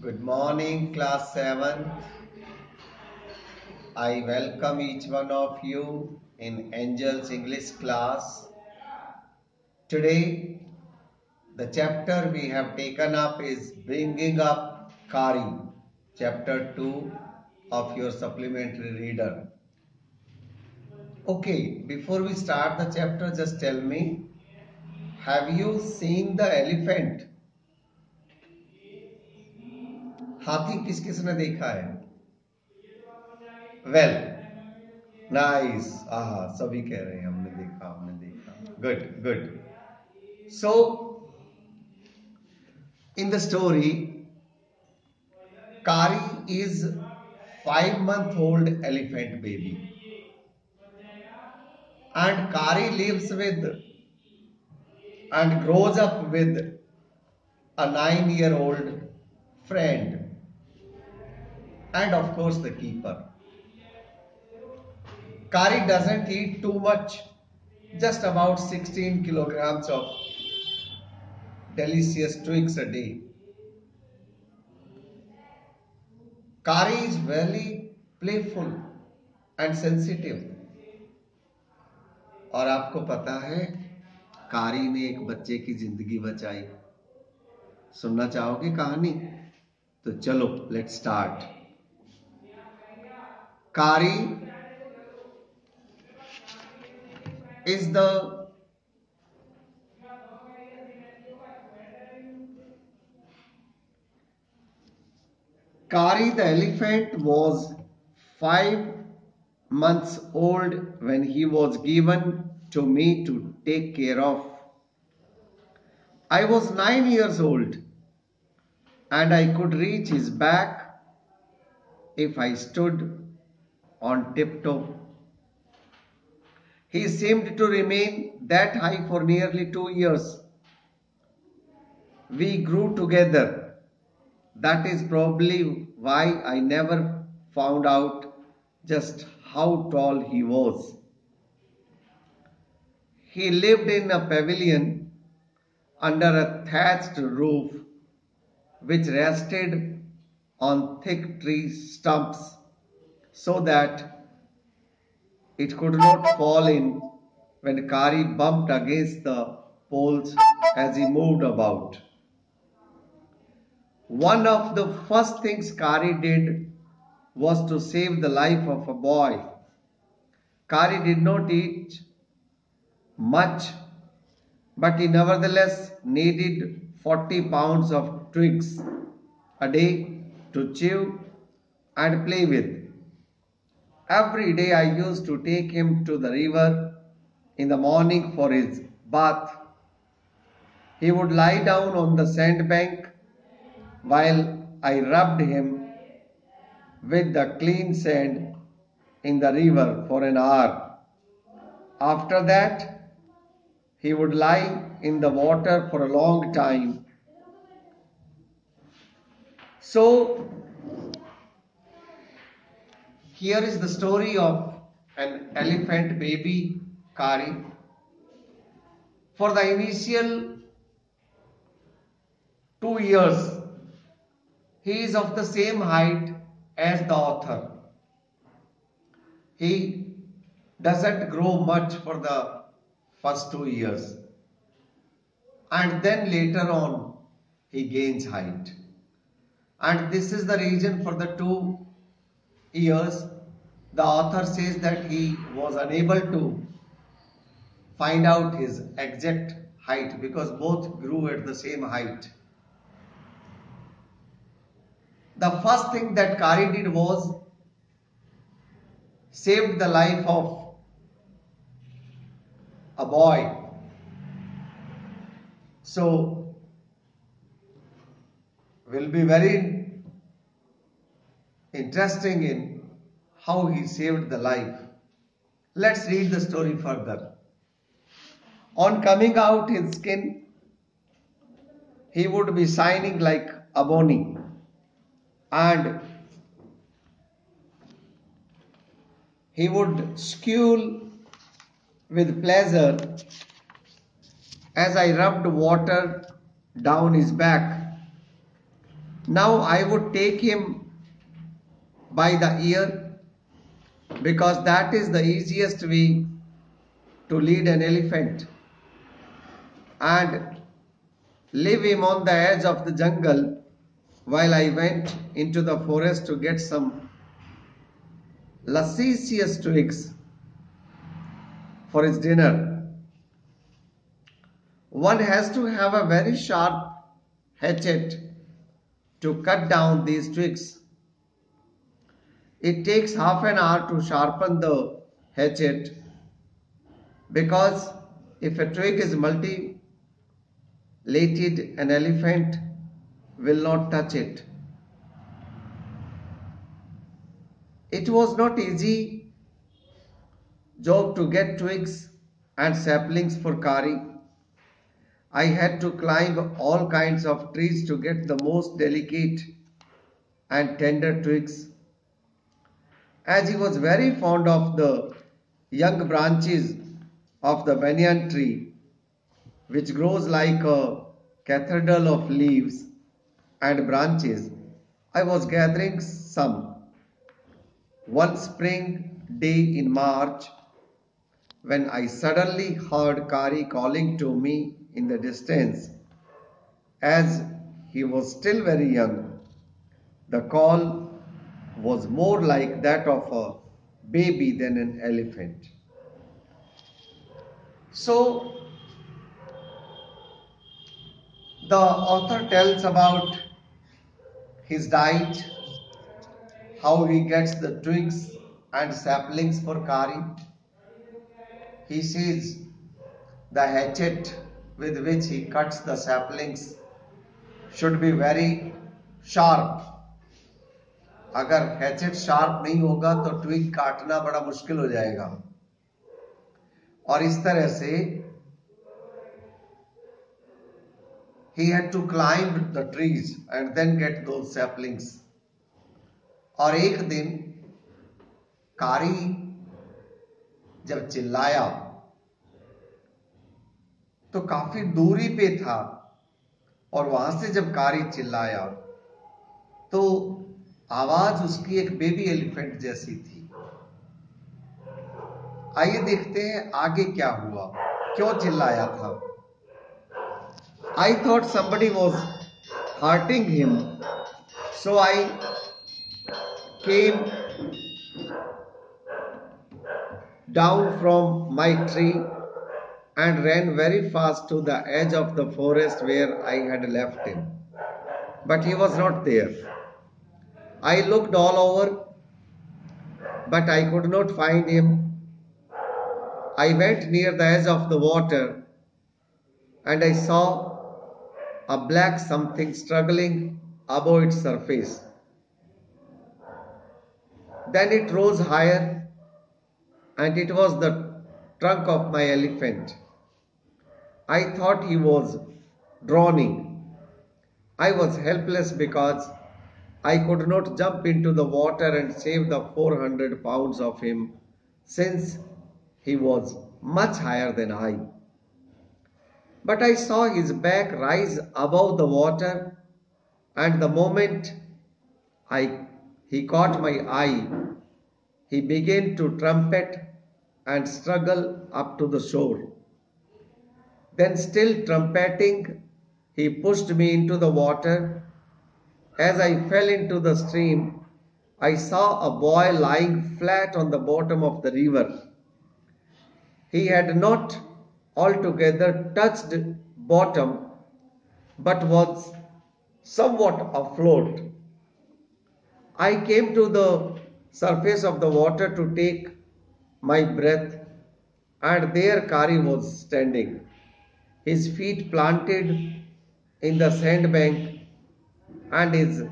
Good morning, class 7th. I welcome each one of you in Angel's English class. Today, the chapter we have taken up is Bringing Up Kari, chapter 2 of your supplementary reader. Okay, before we start the chapter, just tell me, have you seen the elephant? हाथी किस किसने देखा है? Well, nice. सभी कह रहे हैं हमने देखा. Good. So, in the story, Kari is 5-month-old elephant baby, and Kari lives with and grows up with a 9-year-old friend, and of course the keeper. Kari doesn't eat too much, just about 16 kilograms of delicious twigs a day. Kari is very playful and sensitive. और आपको पता है कारी ने एक बच्चे की जिंदगी बचाई. सुनना चाहोगे कहानी? तो चलो लेट्स स्टार्ट. कारी is the elephant was 5 months old when he was given to me to take care of. I was 9 years old and I could reach his back if I stood on tiptoe. He seemed to remain that high for nearly 2 years. We grew together. That is probably why I never found out just how tall he was. He lived in a pavilion under a thatched roof which rested on thick tree stumps so that it could not fall in when Kari bumped against the poles as he moved about. One of the first things Kari did was to save the life of a boy. Kari did not eat much, but he nevertheless needed 40 pounds of twigs a day to chew and play with. Every day I used to take him to the river in the morning for his bath. He would lie down on the sandbank while I rubbed him with the clean sand in the river for an hour. After that, he would lie in the water for a long time. So, here is the story of an elephant baby, Kari. For the initial 2 years, he is of the same height as the author. He doesn't grow much for the first 2 years, and then later on he gains height. And this is the reason for the 2 years the author says that he was unable to find out his exact height because both grew at the same height. The first thing that Kari did was saved the life of a boy. So, will be very interesting in how he saved the life. Let's read the story further. On coming out his skin, he would be shining like ebony, and he would squeal with pleasure as I rubbed water down his back. Now I would take him by the ear because that is the easiest way to lead an elephant, and leave him on the edge of the jungle while I went into the forest to get some luscious twigs for his dinner. One has to have a very sharp hatchet to cut down these twigs. It takes half an hour to sharpen the hatchet because if a twig is multi-lated, an elephant will not touch it. It was not easy job to get twigs and saplings for Kari. I had to climb all kinds of trees to get the most delicate and tender twigs. As he was very fond of the young branches of the banyan tree, which grows like a cathedral of leaves and branches, I was gathering some. One spring day in March, when I suddenly heard Kari calling to me in the distance, as he was still very young. The call was more like that of a baby than an elephant. So, the author tells about his diet, how he gets the twigs and saplings for Kari. He says the hatchet with which he cuts the saplings should be very sharp. अगर hatchet sharp नहीं होगा तो twig काटना बड़ा मुश्किल हो जाएगा, और इस तरह से he had to climb the trees and then get those saplings. और एक दिन कारी जब चिल्लाया तो काफी दूरी पे था, और वहां से जब कारी चिल्लाया तो आवाज उसकी एक बेबी एलिफेंट जैसी थी. आइए देखते हैं आगे क्या हुआ, क्यों चिल्लाया था. I thought somebody was hurting him, so I came down from my tree and ran very fast to the edge of the forest where I had left him. But he was not there. I looked all over, but I could not find him. I went near the edge of the water and I saw a black something struggling above its surface. Then it rose higher and it was the trunk of my elephant. I thought he was drowning. I was helpless because I could not jump into the water and save the 400 pounds of him, since he was much higher than I. But I saw his back rise above the water, and the moment he caught my eye, he began to trumpet and struggle up to the shore. Then, still trumpeting, he pushed me into the water. As I fell into the stream, I saw a boy lying flat on the bottom of the river. He had not altogether touched bottom, but was somewhat afloat. I came to the surface of the water to take my breath, and there Kari was standing, his feet planted in the sandbank and his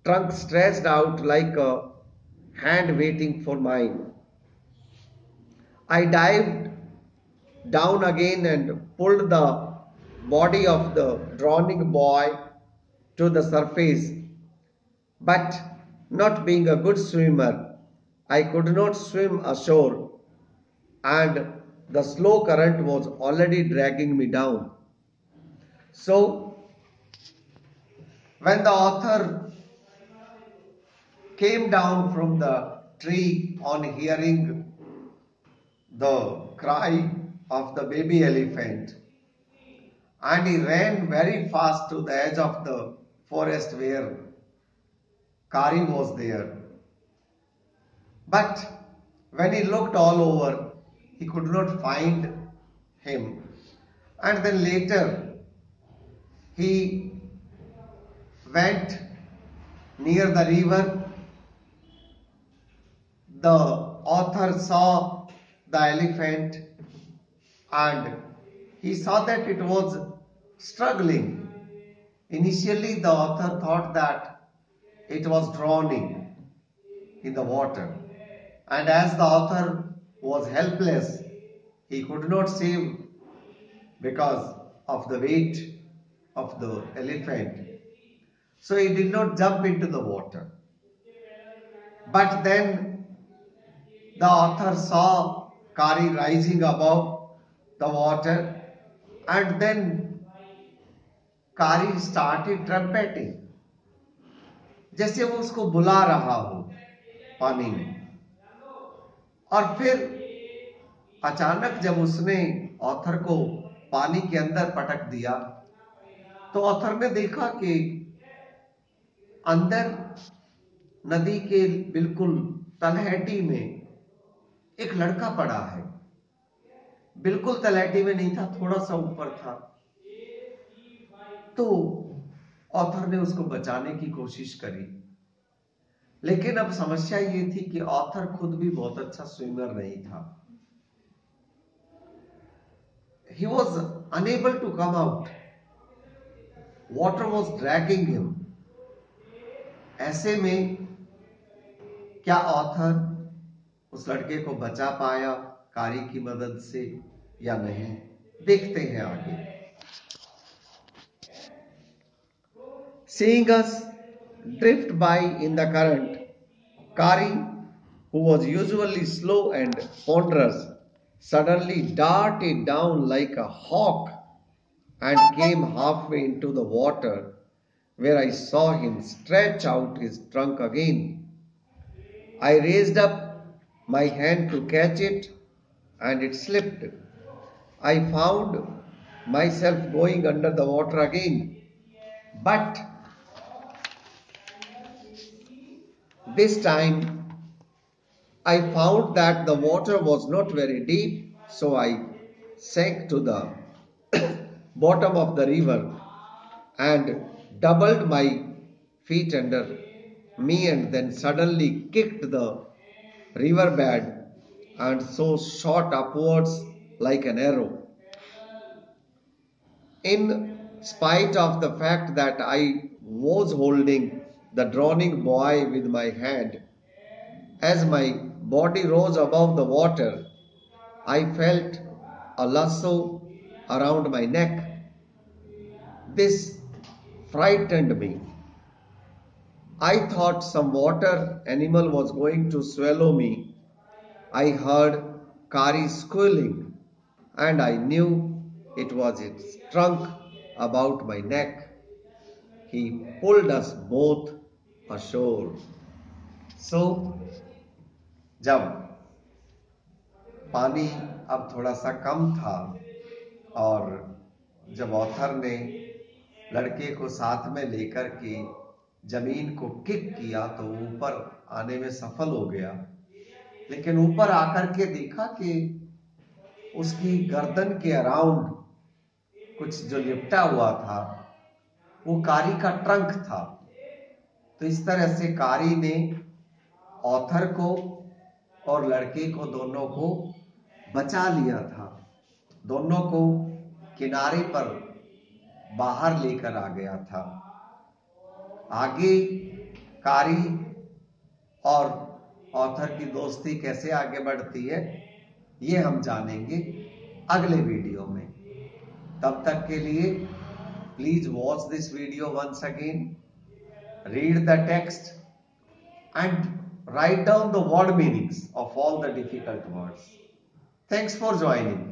trunk stretched out like a hand waiting for mine. I dived down again and pulled the body of the drowning boy to the surface, but not being a good swimmer, I could not swim ashore, and the slow current was already dragging me down. So When the author came down from the tree on hearing the cry of the baby elephant, and he ran very fast to the edge of the forest where Kari was there. But when he looked all over, he could not find him. And then later, he went near the river. The author saw the elephant and he saw that it was struggling. Initially, the author thought that it was drowning in the water. And as the author was helpless, he could not save because of the weight of the elephant. So he did not jump into the water. But then the author saw Kari rising above the water, and then Kari started trumpeting, जैसे वो उसको बुला रहा हो पानी में. और फिर अचानक जब उसने ऑथर को पानी के अंदर पटक दिया, तो ऑथर ने देखा कि अंदर नदी के बिल्कुल तलहटी में एक लड़का पड़ा है. बिल्कुल तलहटी में नहीं था, थोड़ा सा ऊपर था. तो ऑथर ने उसको बचाने की कोशिश करी, लेकिन अब समस्या ये थी कि ऑथर खुद भी बहुत अच्छा स्विमर नहीं था. He was unable to come out. Water was dragging him. ऐसे में क्या ऑथर उस लड़के को बचा पाया कारी की मदद से या नहीं? देखते हैं आगे. Seeing us drift by in the current, Kari, who was usually slow and ponderous, suddenly darted down like a hawk and came halfway into the water, where I saw him stretch out his trunk again. I raised up my hand to catch it, and it slipped. I found myself going under the water again, but this time I found that the water was not very deep, so I sank to the bottom of the river and doubled my feet under me, and then suddenly kicked the riverbed and so shot upwards like an arrow. In spite of the fact that I was holding the drowning boy with my hand, as my body rose above the water, I felt a lasso around my neck. This frightened me. I thought some water animal was going to swallow me. I heard Kari squealing, and I knew it was its trunk about my neck. He pulled us both ashore. So, जब पानी अब थोड़ा सा कम था और जब author ने लड़के को साथ में लेकर के जमीन को किक किया तो ऊपर आने में सफल हो गया, लेकिन ऊपर आकर के देखा कि उसकी गर्दन के अराउंड कुछ जो लिपटा हुआ था वो कारी का ट्रंक था. तो इस तरह से कारी ने ऑथर को और लड़के को दोनों को बचा लिया था. दोनों को किनारे पर बाहर लेकर आ गया था. आगे कारी और ऑथर की दोस्ती कैसे आगे बढ़ती है ये हम जानेंगे अगले वीडियो में. तब तक के लिए please watch this video once again, read the text and write down the word meanings of all the difficult words. Thanks for joining.